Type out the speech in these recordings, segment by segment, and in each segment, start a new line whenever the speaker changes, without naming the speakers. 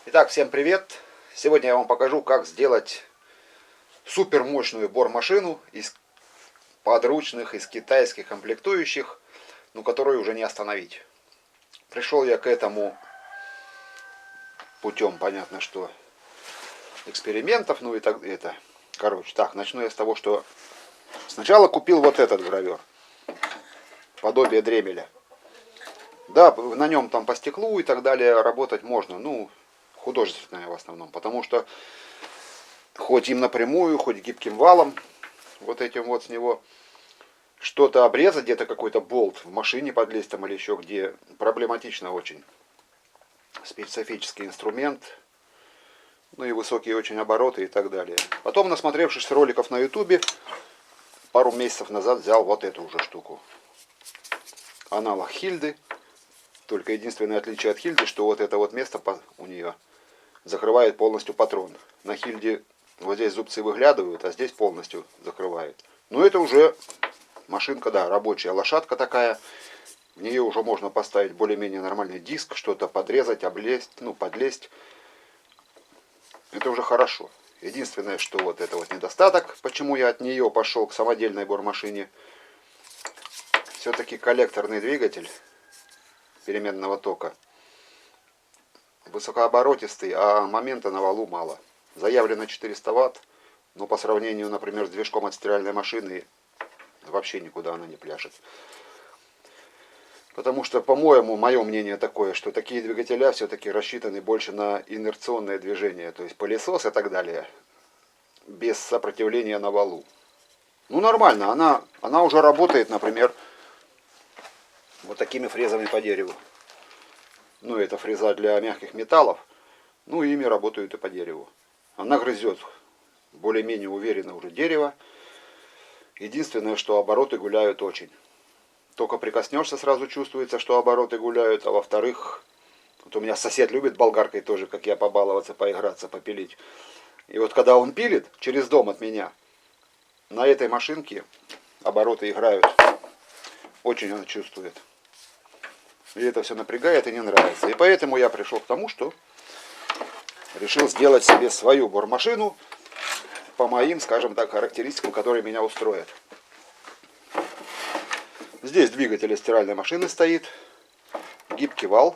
Итак, всем привет! Сегодня я вам покажу, как сделать супер мощную бормашину из подручных, из китайских комплектующих, но которую уже не остановить. Пришел я к этому путем, понятно, что экспериментов, ну и так это. Короче, так, начну я с того, что сначала купил вот этот гравер, подобие дремеля. Да, на нем там по стеклу и так далее работать можно, ну, художественное в основном, потому что хоть им напрямую, хоть гибким валом, вот этим вот с него что-то обрезать, где-то какой-то болт в машине подлезть там или еще где, проблематично очень. Специфический инструмент, ну и высокие очень обороты и так далее. Потом, насмотревшись роликов на ютубе, пару месяцев назад взял вот эту уже штуку. Аналог Хильды, только единственное отличие от Хильды, что вот это вот место у нее закрывает полностью патрон. На Хильде вот здесь зубцы выглядывают, а здесь полностью закрывает. Но это уже машинка, да, рабочая лошадка такая. В нее уже можно поставить более-менее нормальный диск, что-то подрезать, облезть, ну, подлезть. Это уже хорошо. Единственное, что вот это вот недостаток, почему я от нее пошел к самодельной бормашине. Все-таки коллекторный двигатель переменного тока. Высокооборотистый, а момента на валу мало. Заявлено 400 Вт, но по сравнению, например, с движком от стиральной машины вообще никуда она не пляшет. Потому что, по-моему, мое мнение такое, что такие двигателя все-таки рассчитаны больше на инерционное движение, то есть пылесос и так далее, без сопротивления на валу. Ну, нормально, она уже работает, например, вот такими фрезами по дереву. Ну, это фреза для мягких металлов, ну, ими работают и по дереву. Она грызет более-менее уверенно уже дерево. Единственное, что обороты гуляют очень. Только прикоснешься, сразу чувствуется, что обороты гуляют. А во-вторых, вот у меня сосед любит болгаркой тоже, как я, побаловаться, поиграться, попилить. И вот когда он пилит через дом от меня, на этой машинке обороты играют. Очень он чувствует. И это все напрягает и не нравится. И поэтому я пришел к тому, что решил сделать себе свою бормашину по моим, скажем так, характеристикам, которые меня устроят. Здесь двигатель из стиральной машины стоит, гибкий вал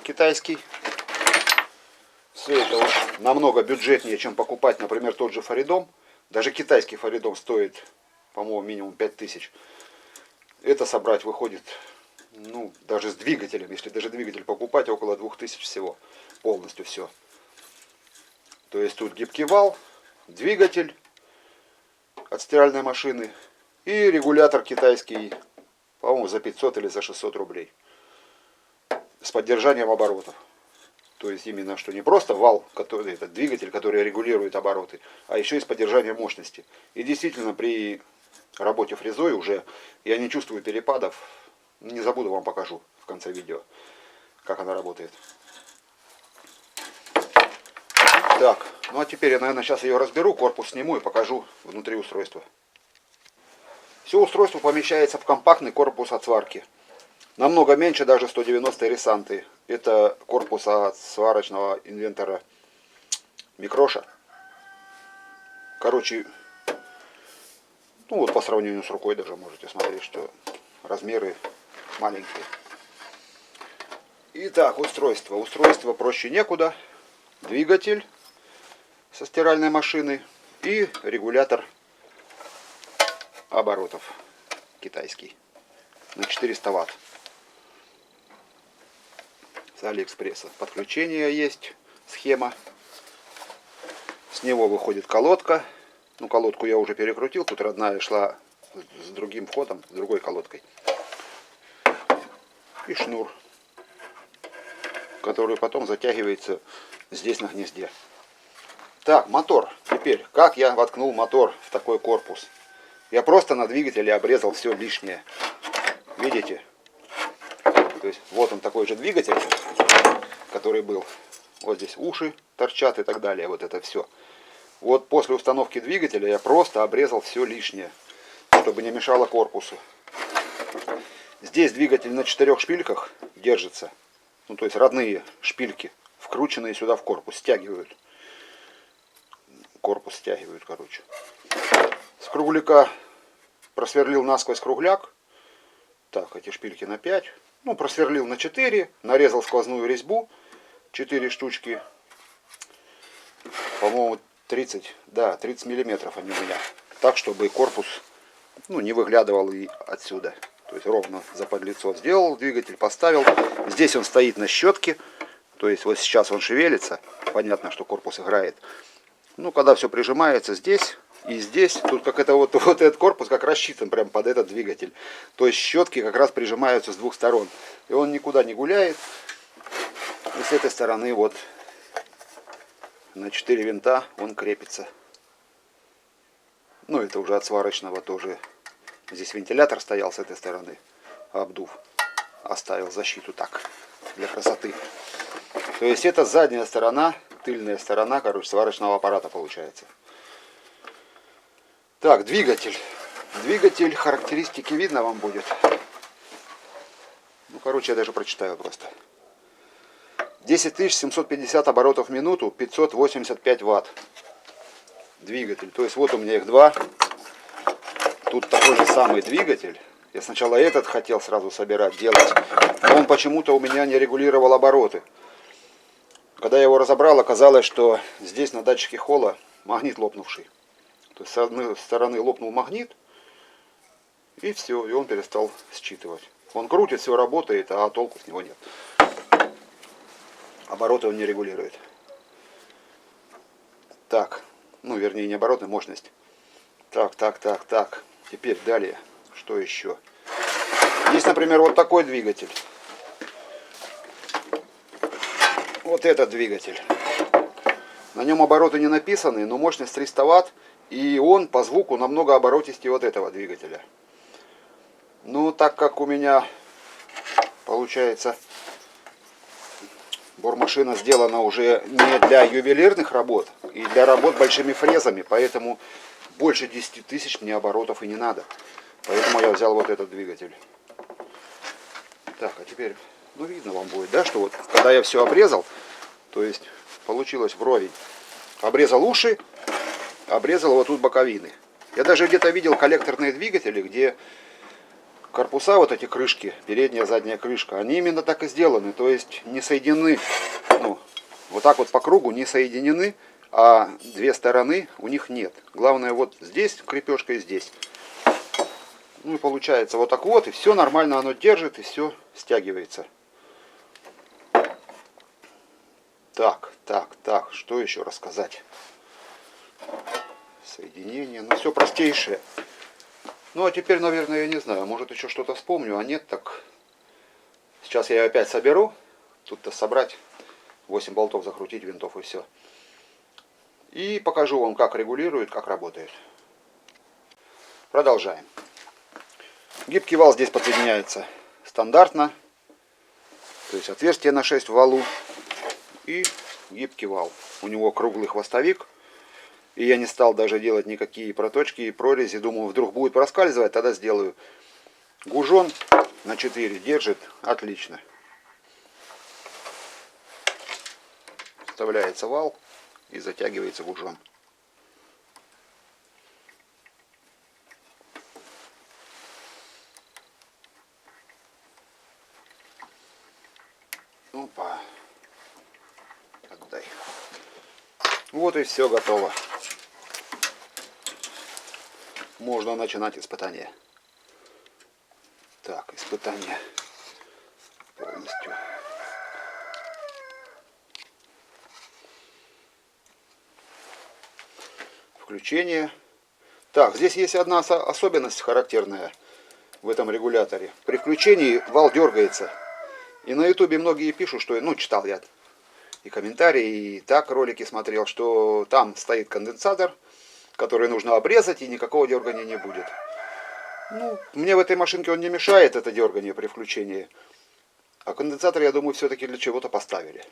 китайский. Все это вот намного бюджетнее, чем покупать, например, тот же Фаридом. Даже китайский Фаридом стоит, по-моему, минимум 5000. Это собрать выходит, ну, даже с двигателем, если даже двигатель покупать, около 2000 всего, полностью все. То есть тут гибкий вал, двигатель от стиральной машины и регулятор китайский, по-моему, за 500 или за 600 рублей. С поддержанием оборотов. То есть именно, что не просто вал, который, это двигатель, который регулирует обороты, а еще и с поддержанием мощности. И действительно при работе фрезой уже я не чувствую перепадов. Не забуду, вам покажу в конце видео, как она работает. Так, ну а теперь я, наверное, сейчас ее разберу, корпус сниму и покажу внутри устройства. Все устройство помещается в компактный корпус от сварки. Намного меньше даже 190 Ресанты. Это корпус от сварочного инвентора Микроша. Короче, ну вот по сравнению с рукой даже можете смотреть, что размеры маленькие. Итак, устройство. Устройство проще некуда. Двигатель со стиральной машины и регулятор оборотов китайский на 400 Вт. С Алиэкспресса. Подключение есть, схема. С него выходит колодка. Ну, колодку я уже перекрутил. Тут родная шла с другим входом, с другой колодкой. И шнур, который потом затягивается здесь на гнезде. Так, мотор. Теперь, как я воткнул мотор в такой корпус? Я просто на двигателе обрезал все лишнее. Видите? То есть, вот он такой же двигатель, который был. Вот здесь уши торчат и так далее. Вот это все. Вот после установки двигателя я просто обрезал все лишнее, чтобы не мешало корпусу. Здесь двигатель на 4 шпильках держится. Ну, то есть родные шпильки вкрученные сюда в корпус, стягивают. Корпус стягивают, короче. С кругляка просверлил насквозь кругляк. Так, эти шпильки на 5. Ну, просверлил на 4. Нарезал сквозную резьбу. 4 штучки. По-моему, 30 миллиметров они у меня. Так, чтобы корпус, ну, не выглядывал и отсюда. То есть ровно заподлицо сделал, двигатель поставил. Здесь он стоит на щетке. То есть вот сейчас он шевелится. Понятно, что корпус играет. Ну, когда все прижимается здесь и здесь, тут как это вот этот корпус как рассчитан прям под этот двигатель. То есть щетки как раз прижимаются с двух сторон. И он никуда не гуляет. И с этой стороны вот на 4 винта он крепится. Ну, это уже от сварочного тоже. Здесь вентилятор стоял с этой стороны. Обдув. Оставил защиту так, для красоты. То есть это задняя сторона, тыльная сторона, короче, сварочного аппарата получается. Так, двигатель. Двигатель, характеристики видно вам будет. Ну, короче, я даже прочитаю просто. 10 750 оборотов в минуту, 585 ватт. Двигатель. То есть вот у меня их два. Тут такой же самый двигатель. Я сначала этот хотел сразу собирать, делать. Но он почему-то у меня не регулировал обороты. Когда я его разобрал, оказалось, что здесь на датчике холла магнит лопнувший. То есть с одной стороны лопнул магнит. И все, и он перестал считывать. Он крутит, все работает, а толку с него нет. Обороты он не регулирует. Так, ну вернее не обороты, мощность. Так. Теперь далее, что еще? Есть, например, вот такой двигатель. Вот этот двигатель. На нем обороты не написаны, но мощность 300 ватт. И он по звуку намного оборотистее вот этого двигателя. Ну, так как у меня получается бормашина сделана уже не для ювелирных работ и для работ большими фрезами, поэтому больше 10 тысяч мне оборотов и не надо. Поэтому я взял вот этот двигатель. Так, а теперь, ну видно вам будет, да, что вот когда я все обрезал, то есть получилось вровень. Обрезал уши, обрезал вот тут боковины. Я даже где-то видел коллекторные двигатели, где корпуса, вот эти крышки, передняя, задняя крышка, они именно так и сделаны. То есть не соединены, ну, вот так вот по кругу не соединены, а две стороны у них нет. Главное вот здесь крепежка и здесь. Ну и получается вот так вот, и все нормально оно держит, и все стягивается. Так, что еще рассказать? Соединение, ну все простейшее. Ну а теперь, наверное, я не знаю, может еще что-то вспомню, а нет, так сейчас я ее опять соберу. Тут-то собрать 8 болтов, закрутить винтов и все. И покажу вам, как регулирует, как работает. Продолжаем. Гибкий вал здесь подсоединяется стандартно. То есть отверстие на 6 в валу. И гибкий вал. У него круглый хвостовик. И я не стал даже делать никакие проточки и прорези. Думаю, вдруг будет проскальзывать, тогда сделаю. Гужон на 4 держит отлично. Вставляется вал и затягивается гужон. Опа. Отдай. Вот и все готово. Можно начинать испытание. Так, испытание полностью. Включение. Так, здесь есть одна особенность характерная в этом регуляторе. При включении вал дергается. И на ютубе многие пишут, что, ну, читал я и комментарии, и так ролики смотрел, что там стоит конденсатор, который нужно обрезать, и никакого дергания не будет. Ну, мне в этой машинке он не мешает, это дергание при включении. А конденсатор, я думаю, все-таки для чего-то поставили.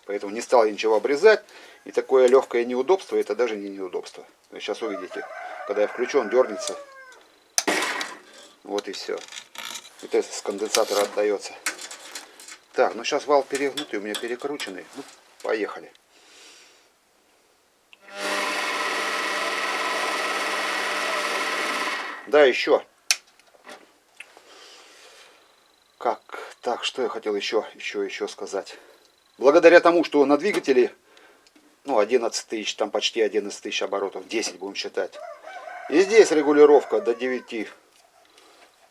Поэтому не стал я ничего обрезать. И такое легкое неудобство, это даже не неудобство. Вы сейчас увидите. Когда я включу, он дернется. Вот и все. Вот это с конденсатора отдается. Так, ну сейчас вал перегнутый, у меня перекрученный. Ну, Поехали. Да, еще. Так, что я хотел еще сказать. Благодаря тому, что на двигателе, ну, 11 тысяч, там почти 11 тысяч оборотов, 10 будем считать. И здесь регулировка до 9.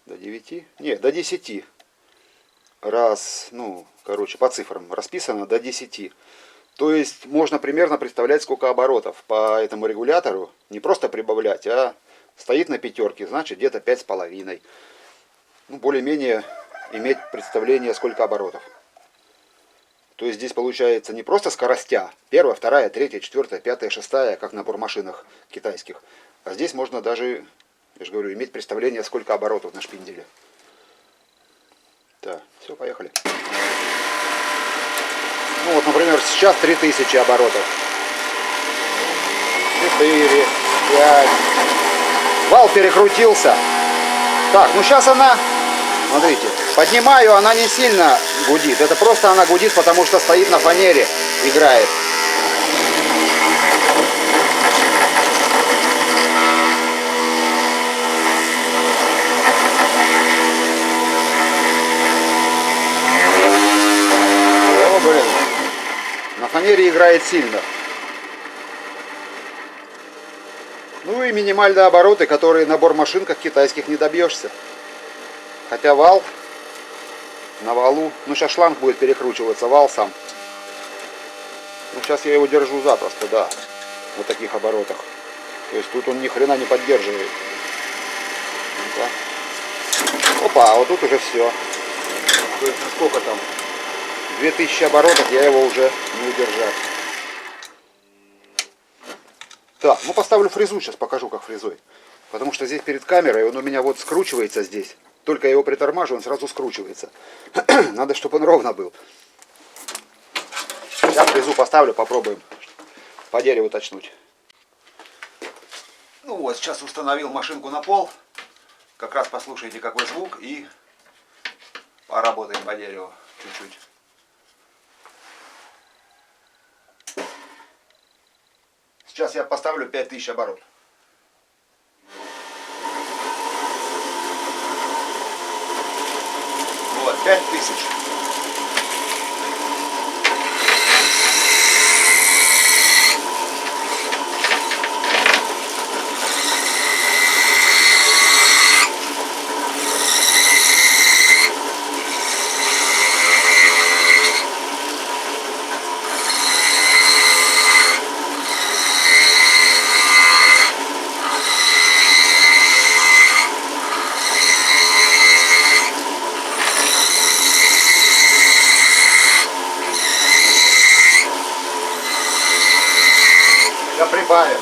До 9? Нет, до 10. Раз, ну, короче, по цифрам расписано до 10. То есть можно примерно представлять, сколько оборотов по этому регулятору. Не просто прибавлять, а стоит на пятерке, значит где-то 5,5. Ну, более-менее иметь представление, сколько оборотов. То есть здесь получается не просто скоростя, первая, вторая, третья, четвертая, пятая, шестая, как на бормашинах китайских. А здесь можно даже, я же говорю, иметь представление, сколько оборотов на шпинделе. Так, все, поехали. Ну вот, например, сейчас 3000 оборотов. 4, 5. Вал перекрутился. Так, ну сейчас она, смотрите, поднимаю, она не сильно гудит. Это просто она гудит, потому что стоит на фанере, играет. О, блин. На фанере играет сильно. Ну и минимальные обороты, которые на бормашинках китайских не добьешься. Хотя вал на валу, ну сейчас шланг будет перекручиваться, вал сам. Ну сейчас я его держу запросто, да, на таких оборотах. То есть тут он ни хрена не поддерживает. Ну-ка. Опа, а вот тут уже все. То есть насколько там? 2000 оборотов, я его уже не удержать. Так, ну поставлю фрезу, сейчас покажу, как фрезой. Потому что здесь перед камерой он у меня вот скручивается здесь. Только я его притормажу, он сразу скручивается. Надо, чтобы он ровно был. Сейчас фрезу поставлю, попробуем по дереву точнуть. Ну вот, сейчас установил машинку на пол. Как раз послушайте, какой звук, и поработаем по дереву чуть-чуть. Сейчас я поставлю 5000 оборотов. Вот, 5000. Я прибавим.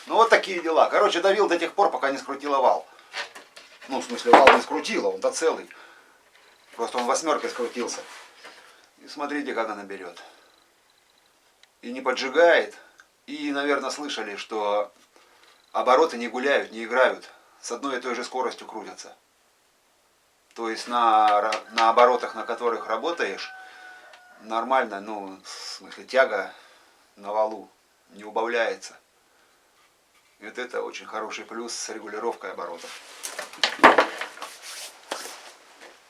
Ну вот такие дела. Короче, давил до тех пор, пока не скрутила вал. Ну, в смысле, вал не скрутила, он-то целый. Просто он восьмеркой скрутился. И смотрите, как она берет. И не поджигает. И, наверное, слышали, что обороты не гуляют, не играют. С одной и той же скоростью крутятся. То есть на оборотах, на которых работаешь, нормально, ну, в смысле, тяга на валу не убавляется. И вот это очень хороший плюс с регулировкой оборотов.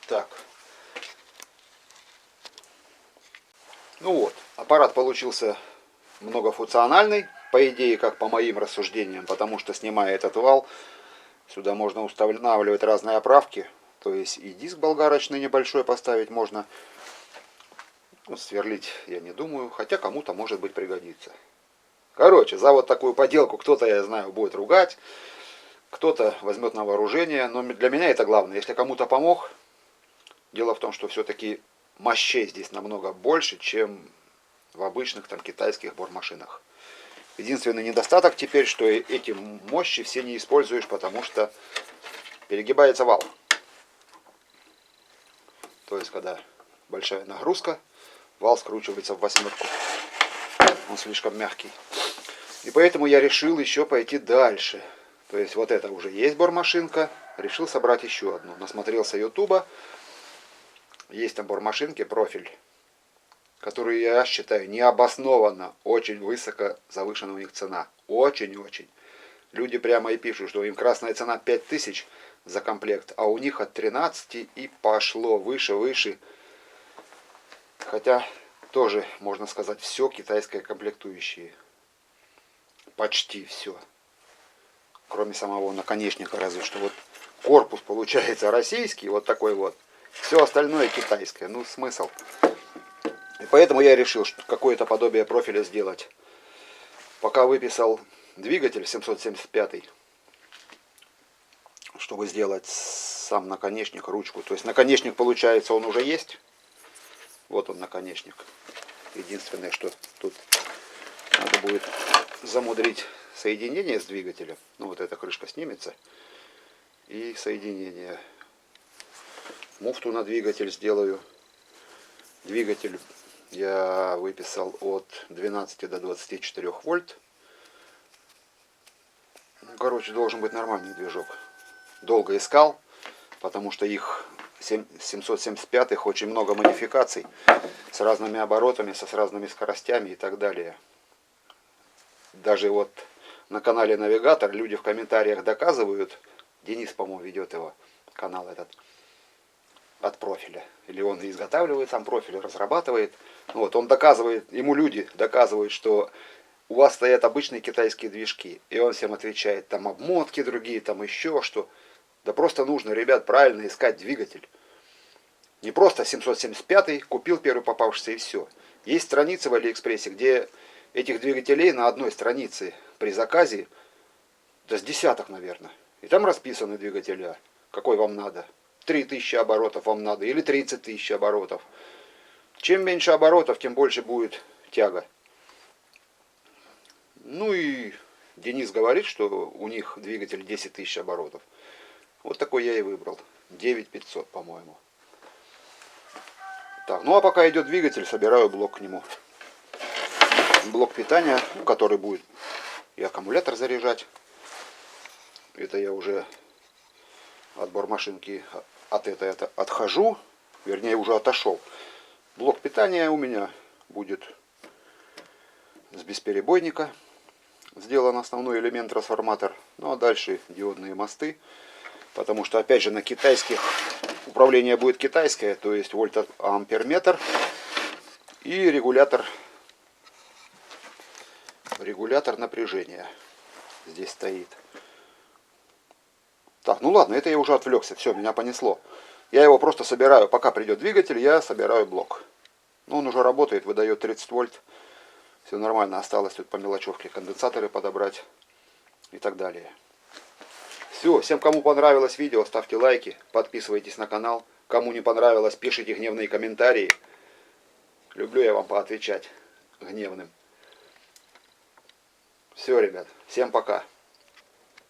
Так. Ну вот, аппарат получился многофункциональный, по идее, как по моим рассуждениям, потому что, снимая этот вал, сюда можно устанавливать разные оправки. То есть и диск болгарочный небольшой поставить можно. Ну, сверлить я не думаю, хотя кому-то может быть пригодится. Короче, за вот такую поделку кто-то, я знаю, будет ругать, кто-то возьмет на вооружение, но для меня это главное. Если кому-то помог, дело в том, что все-таки мощей здесь намного больше, чем в обычных там китайских бормашинах. Единственный недостаток теперь, что эти мощи все не используешь, потому что перегибается вал. То есть, когда большая нагрузка, вал скручивается в восьмерку. Он слишком мягкий. И поэтому я решил еще пойти дальше. То есть, вот это уже есть бормашинка. Решил собрать еще одну. Насмотрелся ютуба. Есть там бормашинки, профиль, которые я считаю необоснованно очень высоко завышена у них цена. Очень-очень. Люди прямо и пишут, что им красная цена 5000 за комплект, а у них от 13 и пошло выше. Хотя тоже, можно сказать, все китайское комплектующие. Почти все. Кроме самого наконечника, разве что вот корпус получается российский, вот такой вот. Все остальное китайское. Ну, смысл. И поэтому я решил, что какое-то подобие профиля сделать. Пока выписал двигатель 775, чтобы сделать сам наконечник, ручку. То есть наконечник, получается, он уже есть. Вот он, наконечник. Единственное, что тут надо будет замудрить соединение с двигателем. Ну, вот эта крышка снимется. И соединение. Муфту на двигатель сделаю. Двигатель я выписал от 12 до 24 вольт. Короче, должен быть нормальный движок. Долго искал, потому что их 775-х очень много модификаций с разными оборотами, с разными скоростями и так далее. Даже вот на канале Навигатор люди в комментариях доказывают, Денис, по-моему, ведет его, канал этот, от профиля. Или он изготавливает сам профиль, разрабатывает. Вот, он доказывает, ему люди доказывают, что у вас стоят обычные китайские движки. И он всем отвечает, там обмотки другие, там еще что. Да просто нужно, ребят, правильно искать двигатель. Не просто 775 купил первый попавшийся и все. Есть страницы в Алиэкспрессе, где этих двигателей на одной странице при заказе, да с десяток, наверное. И там расписаны двигателя, какой вам надо. 3000 оборотов вам надо или 30 000 оборотов. Чем меньше оборотов, тем больше будет тяга. Ну и Денис говорит, что у них двигатель 10 000 оборотов. Вот такой я и выбрал. 9500, по-моему. Так, ну а пока идет двигатель, собираю блок к нему. Блок питания, который будет и аккумулятор заряжать. Это я уже от бормашинки от этой отхожу. Вернее, уже отошел. Блок питания у меня будет с бесперебойника. Сделан основной элемент трансформатор. Ну а дальше диодные мосты. Потому что, опять же, на китайских управление будет китайское. То есть вольт-амперметр и регулятор напряжения здесь стоит. Так, ну ладно, это я уже отвлекся. Все, меня понесло. Я его просто собираю. Пока придет двигатель, я собираю блок. Ну, он уже работает, выдает 30 вольт. Все нормально. Осталось тут по мелочевке конденсаторы подобрать и так далее. Все, всем, кому понравилось видео, ставьте лайки, подписывайтесь на канал. Кому не понравилось, пишите гневные комментарии. Люблю я вам поотвечать гневным. Все, ребят, всем пока.